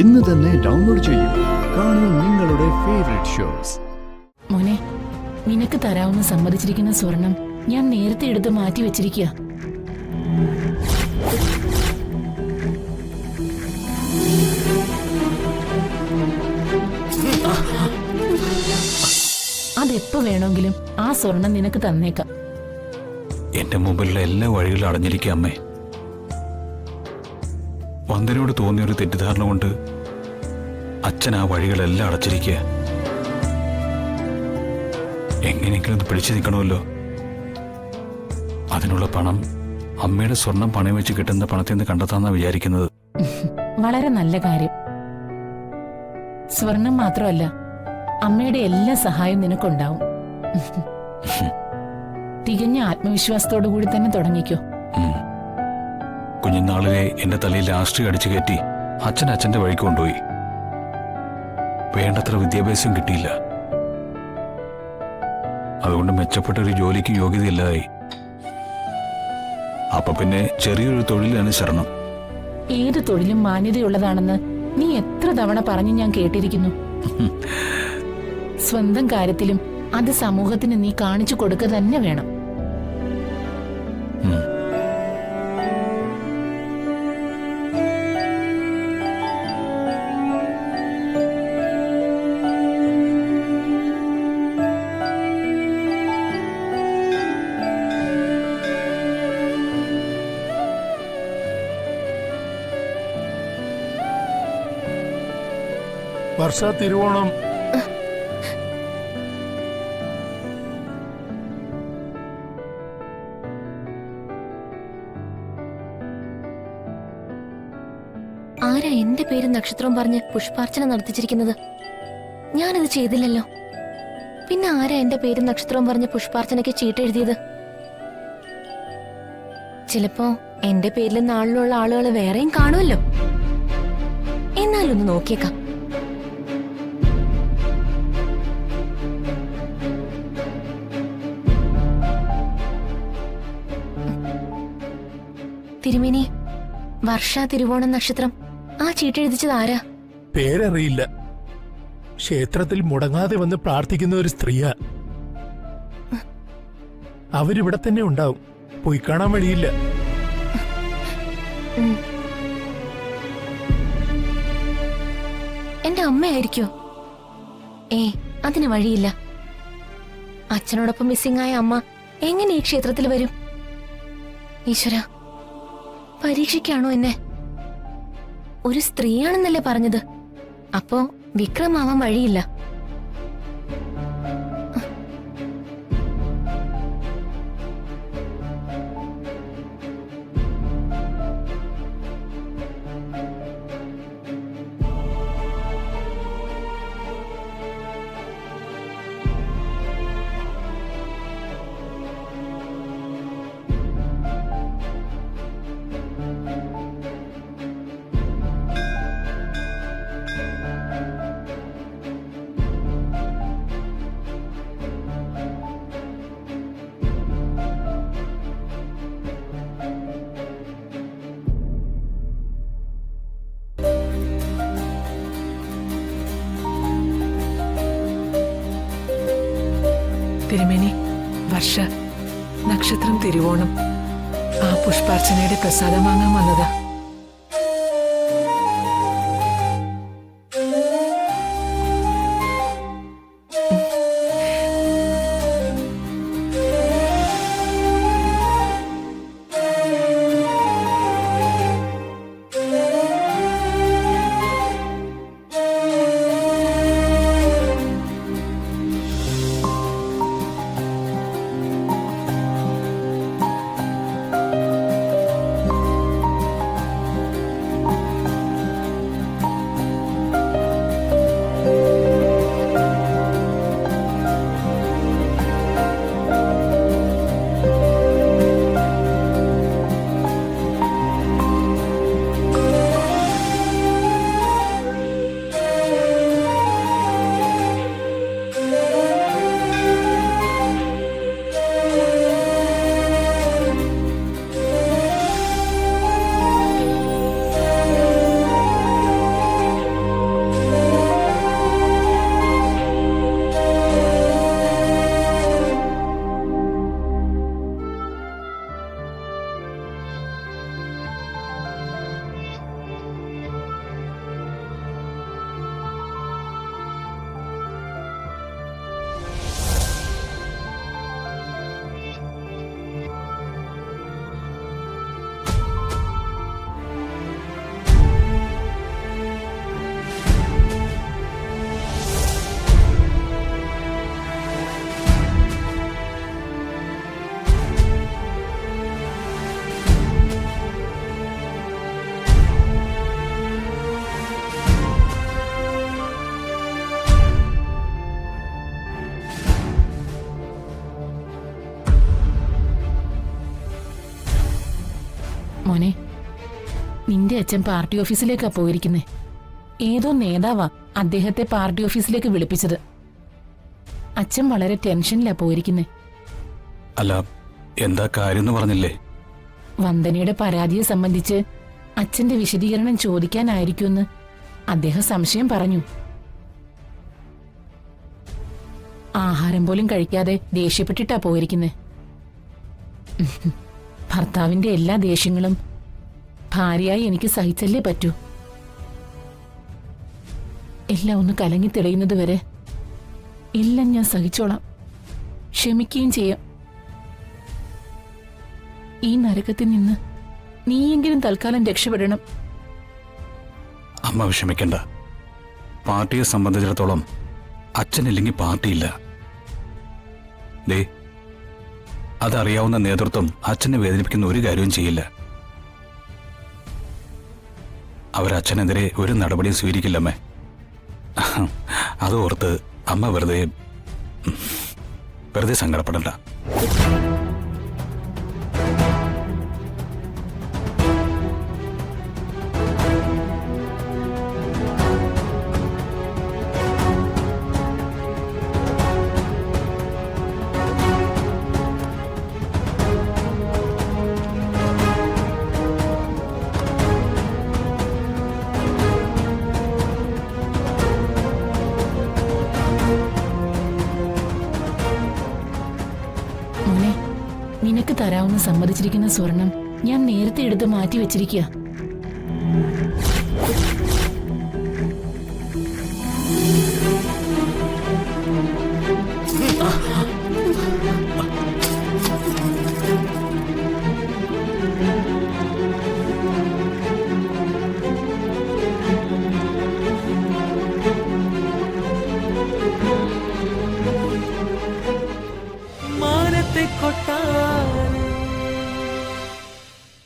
ഇന്ന് തന്നെ ഡൗൺലോഡ് ചെയ്യൂ. കാണൂ നിങ്ങളുടെ ഫേവറേറ്റ് ഷോസ്. മോനെ, നിനക്ക് തരാവുന്ന സമ്മതിച്ചിരിക്കുന്ന സ്വർണം ഞാൻ നേരത്തെ എടുത്ത് മാറ്റി വെച്ചിരിക്കുക. അതെപ്പോ വേണമെങ്കിലും ആ സ്വർണം നിനക്ക് തന്നേക്കാം. എന്റെ മുമ്പിലുള്ള എല്ലാ വഴികളും അടഞ്ഞിരിക്കുക അമ്മേ. വന്ദനയോട് തോന്നിയൊരു തെറ്റിദ്ധാരണ കൊണ്ട് അച്ഛൻ ആ വഴികളെല്ലാം അടച്ചിരിക്കുക. എങ്ങനെയെങ്കിലും ഒന്ന് പിടിച്ചു നിൽക്കണമല്ലോ. അതിനുള്ള പണം അമ്മയുടെ സ്വർണം പണയം വെച്ച് കിട്ടുന്ന പണത്തിൽ നിന്ന് കണ്ടെത്താന്നാ വിചാരിക്കുന്നത്. വളരെ നല്ല കാര്യം. സ്വർണം മാത്രമല്ല, അമ്മയുടെ എല്ലാ സഹായവും നിനക്കുണ്ടാവും. തികഞ്ഞ ആത്മവിശ്വാസത്തോടു കൂടി തന്നെ തുടങ്ങിക്കോ. കുഞ്ഞുനാളിലെ എന്റെ തലയിൽ രാഷ്ട്രീയം അടിച്ചു കയറ്റി അച്ഛൻ അച്ഛന്റെ വഴിക്ക് കൊണ്ടുപോയി. വേണ്ടത്ര വിദ്യാഭ്യാസം കിട്ടിയില്ല. അതുകൊണ്ട് മെച്ചപ്പെട്ട ഒരു ജോലിക്ക് യോഗ്യതയില്ലാതായി. അപ്പൊ പിന്നെ ചെറിയൊരു തൊഴിലാണ് ശരണം. ഏത് തൊഴിലും മാന്യതയുള്ളതാണെന്ന് നീ എത്ര തവണ പറഞ്ഞു ഞാൻ കേട്ടിരിക്കുന്നു. സ്വന്തം കാര്യത്തിലും അത് സമൂഹത്തിന് നീ കാണിച്ചു കൊടുക്കുക തന്നെ വേണം. വർഷ തിരുവോണം. ആരാ എന്റെ പേര് നക്ഷത്രവും പറഞ്ഞ് പുഷ്പാർച്ചന നടത്തിച്ചിരിക്കുന്നത്? ഞാനത് ചെയ്തില്ലല്ലോ. പിന്നെ ആരാ എന്റെ പേരും നക്ഷത്രവും പറഞ്ഞ് പുഷ്പാർച്ചനയ്ക്ക് ചീട്ടെഴുതിയത്? ചിലപ്പോ എന്റെ പേരിൽ നാളിലുള്ള ആളുകൾ വേറെയും കാണുമല്ലോ. എന്നാലൊന്ന് നോക്കിയേക്കാം. തിരുമേനി, വർഷ തിരുവോണം നക്ഷത്രം ആ ചീട്ടെഴുതിച്ചത് ആരാ? പേരറിയില്ല. ക്ഷേത്രത്തിൽ മുടങ്ങാതെ വന്ന് പ്രാർത്ഥിക്കുന്ന ഒരു സ്ത്രീയാ. അവരിവിടെ തന്നെ ഉണ്ടാവും. പോയി കാണാൻ വഴിയില്ല. എന്റെ അമ്മയായിരിക്കോ? അതിന് വഴിയില്ല. അച്ഛനോടൊപ്പം മിസ്സിംഗ് ആയ അമ്മ എങ്ങനെ ഈ ക്ഷേത്രത്തിൽ വരും? ഈശ്വര, പരീക്ഷിക്കാണോ എന്നെ? ഒരു സ്ത്രീയാണെന്നല്ലേ പറഞ്ഞത്? അപ്പോ വിക്രമാവാൻ വഴിയില്ല. തിരുമേനി, വർഷ നക്ഷത്രം തിരുവോണം ആ പുഷ്പാർച്ചനയുടെ പ്രസാദം വാങ്ങാൻ വന്നതാ. നിന്റെ അച്ഛൻ പാർട്ടി ഓഫീസിലേക്കാ പോയിരിക്കുന്നേ. ഏതോ നേതാവാ അദ്ദേഹത്തെ പാർട്ടി ഓഫീസിലേക്ക് വിളിപ്പിച്ചത്. അച്ഛൻ വളരെ ടെൻഷനിലാ പോയിരിക്കുന്നേ. അല്ല, എന്താ കാര്യം എന്ന് പറഞ്ഞില്ലേ? വന്ദനയുടെ പരാതിയെ സംബന്ധിച്ച് അച്ഛന്റെ വിശദീകരണം ചോദിക്കാനായിരിക്കുമെന്ന് അദ്ദേഹം സംശയം പറഞ്ഞു. ആഹാരം പോലും കഴിക്കാതെ ദേഷ്യപ്പെട്ടിട്ടാ പോയിരിക്കുന്നേ. ഭർത്താവിന്റെ എല്ലാ ദേഷ്യങ്ങളും ഭാര്യയായി എനിക്ക് സഹിച്ചല്ലേ പറ്റൂ. എല്ലാം ഒന്ന് കലങ്ങി തെളിയുന്നത് വരെ എല്ലാം ഞാൻ സഹിച്ചോളാം, ക്ഷമിക്കുകയും ചെയ്യാം. ഈ നരകത്തിൽ നിന്ന് നീയെങ്കിലും തൽക്കാലം രക്ഷപ്പെടണം. അമ്മ വിഷമിക്കണ്ട. പാർട്ടിയെ സംബന്ധിച്ചിടത്തോളം അച്ഛനില്ലെങ്കിൽ പാർട്ടിയില്ല. ദേ, അതറിയാവുന്ന നേതൃത്വം അച്ഛനെ വേദനിപ്പിക്കുന്ന ഒരു കാര്യവും ചെയ്യില്ല. അവരച്ഛനെതിരെ ഒരു നടപടിയും സ്വീകരിക്കില്ലമ്മേ. അത് ഓർത്ത് അമ്മ വെറുതെ സങ്കടപ്പെടണ്ട. മോനെ, നിനക്ക് തരാവുന്ന സമ്മതിച്ചിരിക്കുന്ന സ്വർണം ഞാൻ നേരത്തെ എടുത്ത് മാറ്റി വെച്ചിരിക്കുക. മാനത്തെ കൊട്ടാ